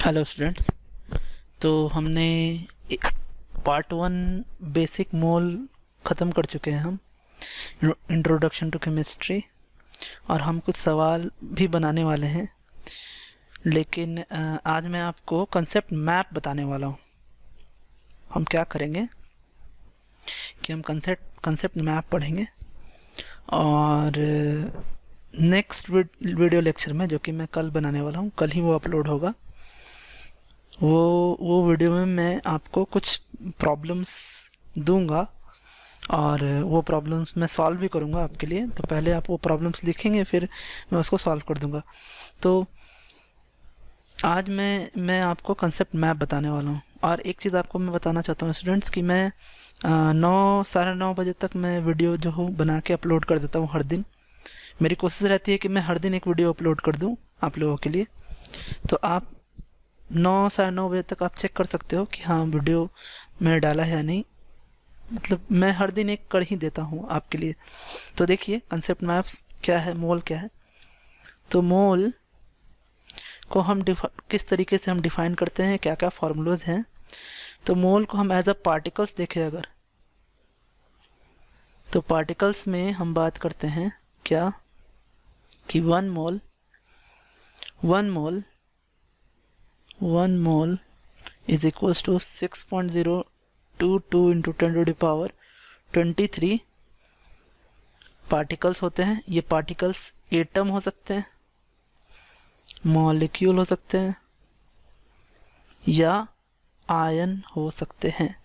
Hello students. तो हमने part 1 basic मोल ख़त्म कर चुके हैं हम, इंट्रोडक्शन टू केमिस्ट्री। और हम कुछ सवाल भी बनाने वाले हैं, लेकिन आज मैं आपको कंसेप्ट मैप बताने वाला हूँ। हम क्या करेंगे कि हम कंसेप्ट मैप पढ़ेंगे, और नेक्स्ट वीडियो लेक्चर में, जो कि मैं कल बनाने वाला हूँ, कल ही वो अपलोड होगा, वो वीडियो में मैं आपको कुछ प्रॉब्लम्स दूंगा और वो प्रॉब्लम्स मैं सॉल्व भी करूंगा आपके लिए। तो पहले आप वो प्रॉब्लम्स लिखेंगे, फिर मैं उसको सॉल्व कर दूंगा। तो आज मैं आपको कंसेप्ट मैप बताने वाला हूँ। और एक चीज़ आपको मैं बताना चाहता हूँ स्टूडेंट्स, कि मैं 9 साढ़े 9 बजे तक मैं वीडियो जो हो बना के अपलोड कर देता हूँ हर दिन। मेरी कोशिश रहती है कि मैं हर दिन एक वीडियो अपलोड कर दूँ आप लोगों के लिए। तो आप 9 साढ़े 9 बजे तक आप चेक कर सकते हो कि हाँ वीडियो मैंने डाला है या नहीं। मतलब मैं हर दिन एक कर ही देता हूँ आपके लिए। तो देखिए कंसेप्ट मैप्स क्या है, मोल क्या है। तो मोल को हम किस तरीके से हम डिफाइन करते हैं, क्या क्या फार्मूलाज हैं। तो मोल को हम एज अ पार्टिकल्स देखें अगर, तो पार्टिकल्स में हम बात करते हैं क्या कि one mole is equals to 6.022 into 10 to the power 23 particles होते हैं। ये पार्टिकल्स एटम हो सकते हैं, मॉलिक्यूल हो सकते हैं, या आयन हो सकते हैं।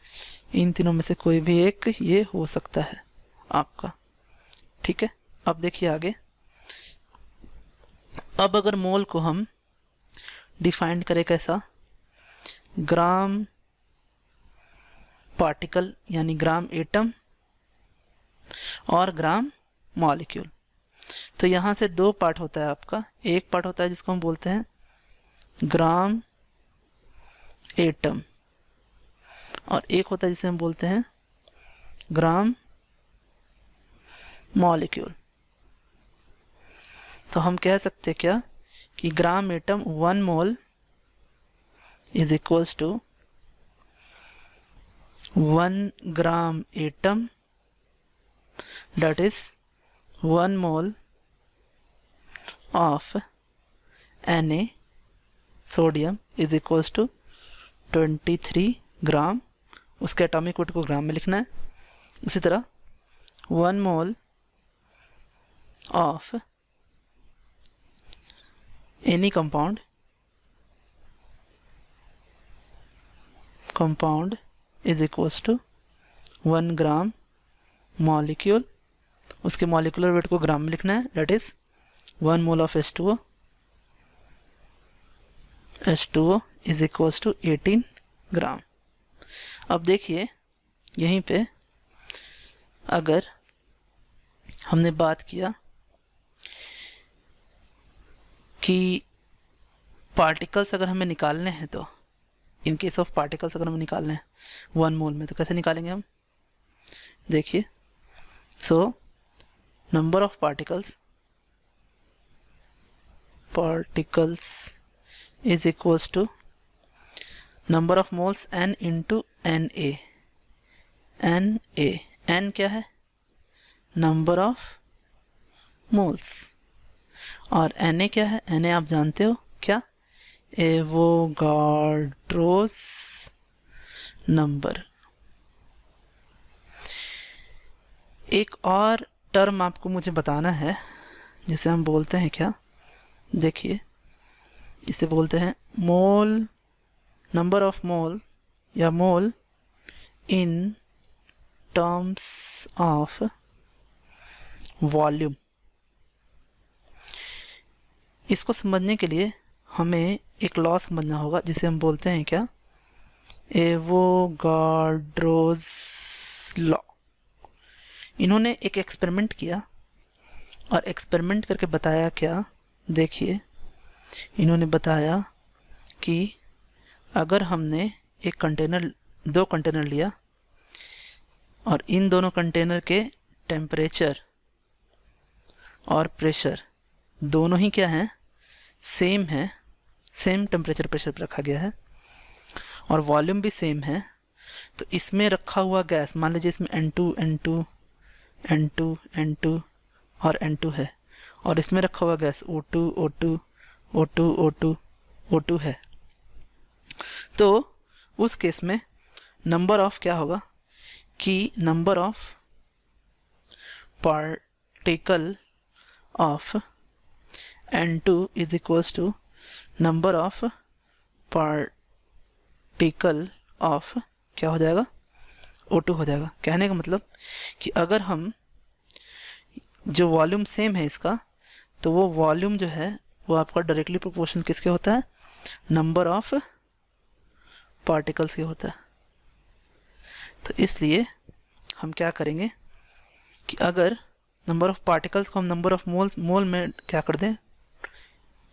इन तीनों में से कोई भी एक ये हो सकता है आपका। ठीक है, अब देखिए आगे। अब अगर मोल को हम डिफाइन करें कैसा, ग्राम पार्टिकल यानी ग्राम एटम और ग्राम मॉलिक्यूल। तो यहाँ से दो पार्ट होता है आपका। एक पार्ट होता है जिसको हम बोलते हैं ग्राम एटम, और एक होता है जिसे हम बोलते हैं ग्राम मॉलिक्यूल। तो हम कह सकते हैं क्या कि gram atom 1 mole is equals to 1 gram atom, that is 1 mole of Na sodium is equals to 23 gram. उसके एटॉमिक वेट को ग्राम में लिखना है। उसी तरह 1 mole of any compound is equals to 1 gram molecule. उसके मॉलिकुलर वेट को gram में लिखना है, that is 1 mole of H2O is equals to 18 gram. अब देखिए यहीं पे अगर हमने बात किया कि पार्टिकल्स अगर हमें निकालने हैं, तो इन केस ऑफ पार्टिकल्स अगर हमें निकालने हैं 1 मोल में, तो कैसे निकालेंगे हम। देखिए, so number of particles is equals to number of moles n into Na। n क्या है, number of moles, और Na क्या है, Na आप जानते हो क्या, एवोगाड्रोस नंबर। एक और टर्म आपको मुझे बताना है जिसे हम बोलते हैं क्या, देखिए इसे बोलते हैं मोल, नंबर ऑफ मोल या मोल इन टर्म्स ऑफ वॉल्यूम। इसको समझने के लिए हमें एक लॉ समझना होगा जिसे हम बोलते हैं क्या, एवोगाड्रोस लॉ। इन्होंने एक एक्सपेरिमेंट किया और एक्सपेरिमेंट करके बताया क्या, देखिए इन्होंने बताया कि अगर हमने एक कंटेनर, 2 कंटेनर लिया और इन दोनों कंटेनर के टेम्परेचर और प्रेशर दोनों ही क्या हैं, सेम है, सेम टेम्परेचर प्रेशर पर रखा गया है और वॉल्यूम भी सेम है, तो इसमें रखा हुआ गैस, मान लीजिए इसमें N2 N2 N2 N2 और N2 है, और इसमें रखा हुआ gas O2 O2 O2 O2 O2 है, तो उस केस में नंबर ऑफ क्या होगा कि number of particle of N2 is equals to number of particle of क्या हो जाएगा, O2 हो जाएगा। कहने का मतलब कि अगर हम जो वॉल्यूम सेम है इसका, तो वो वॉल्यूम जो है वो आपका डायरेक्टली प्रोपोर्शनल किसके होता है, नंबर ऑफ पार्टिकल्स के होता है। तो इसलिए हम क्या करेंगे कि अगर नंबर ऑफ पार्टिकल्स को हम नंबर ऑफ मोल में क्या कर दें,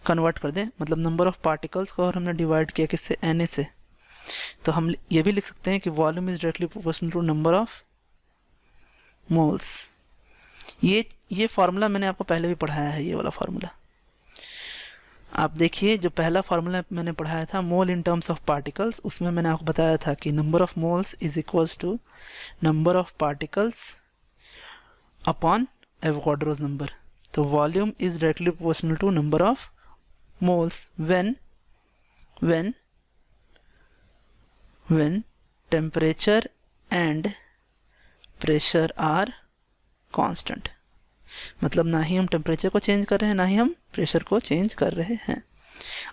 कन्वर्ट कर दें, मतलब नंबर ऑफ पार्टिकल्स को और हमने डिवाइड किया किससे, Na से, तो हम ये भी लिख सकते हैं कि volume is directly proportional to number of moles. ये फार्मूला मैंने आपको पहले भी पढ़ाया है, ये वाला फार्मूला आप देखिए। जो पहला फार्मूला मैंने पढ़ाया था mole in terms of particles, उसमें मैंने आपको बताया था कि number of moles is equals to number of particles upon Avogadro's number. तो volume is directly proportional to number of moles when temperature and pressure are constant। मतलब ना ही हम टेम्परेचर को चेंज कर रहे हैं, ना ही हम प्रेशर को चेंज कर रहे हैं।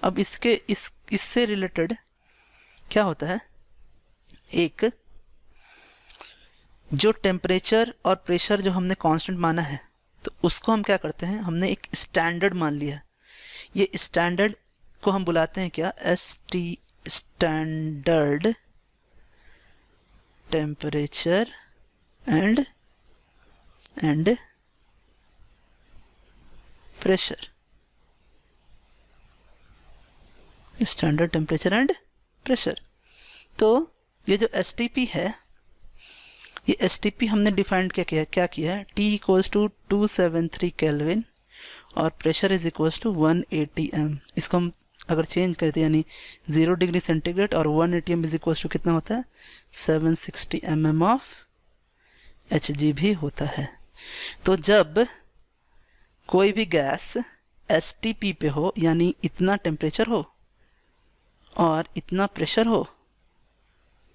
अब इससे रिलेटेड क्या होता है, एक जो टेम्परेचर और प्रेशर जो हमने कांस्टेंट माना है, तो उसको हम क्या करते हैं, हमने एक स्टैंडर्ड मान लिया। ये स्टैंडर्ड को हम बुलाते हैं क्या, ST, standard temperature and pressure, standard temperature and pressure. तो ये जो STP है, ये STP हमने डिफाइन क्या किया है, T इक्वल्स टू 273 केल्विन और pressure is equals to 180 m। इसको हम अगर चेंज करते हैं यानी 0 डिग्री सेंटीग्रेड और 180 m इज इक्वल्स टू कितना होता है, 760 mm ऑफ Hg भी होता है। तो जब कोई भी गैस STP पे हो, यानी इतना टेम्परेचर हो और इतना प्रेशर हो,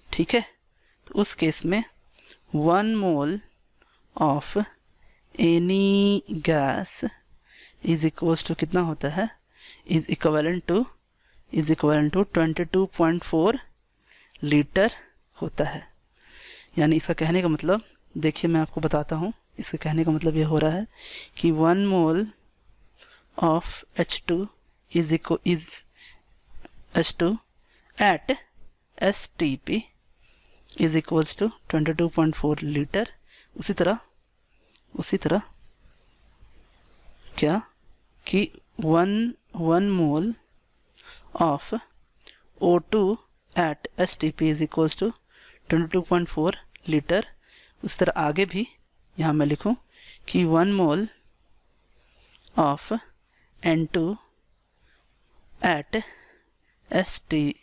ठीक है, तो उस केस में 1 mole of any gas is equals to कितना होता है, इज इक्विवेलेंट टू 22.4 लीटर होता है। यानी इसका कहने का मतलब, देखिए मैं आपको बताता हूँ, इसका कहने का मतलब ये हो रहा है कि 1 mole of H2 is H2 at STP is equals to 22.4 litre. उसी तरह क्या कि 1 mole of O2 at STP is equals to 22.4 litre. उस तरह आगे भी यहाँ मैं लिखूँ कि 1 mole of N2 at STP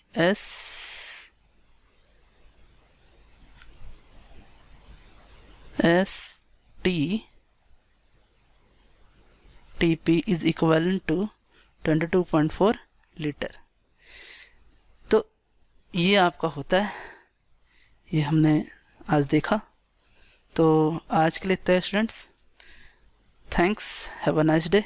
is equivalent to 22.4 litre. तो ये आपका होता है, ये हमने आज देखा। तो आज के लिए इतना students, thanks, have a nice day.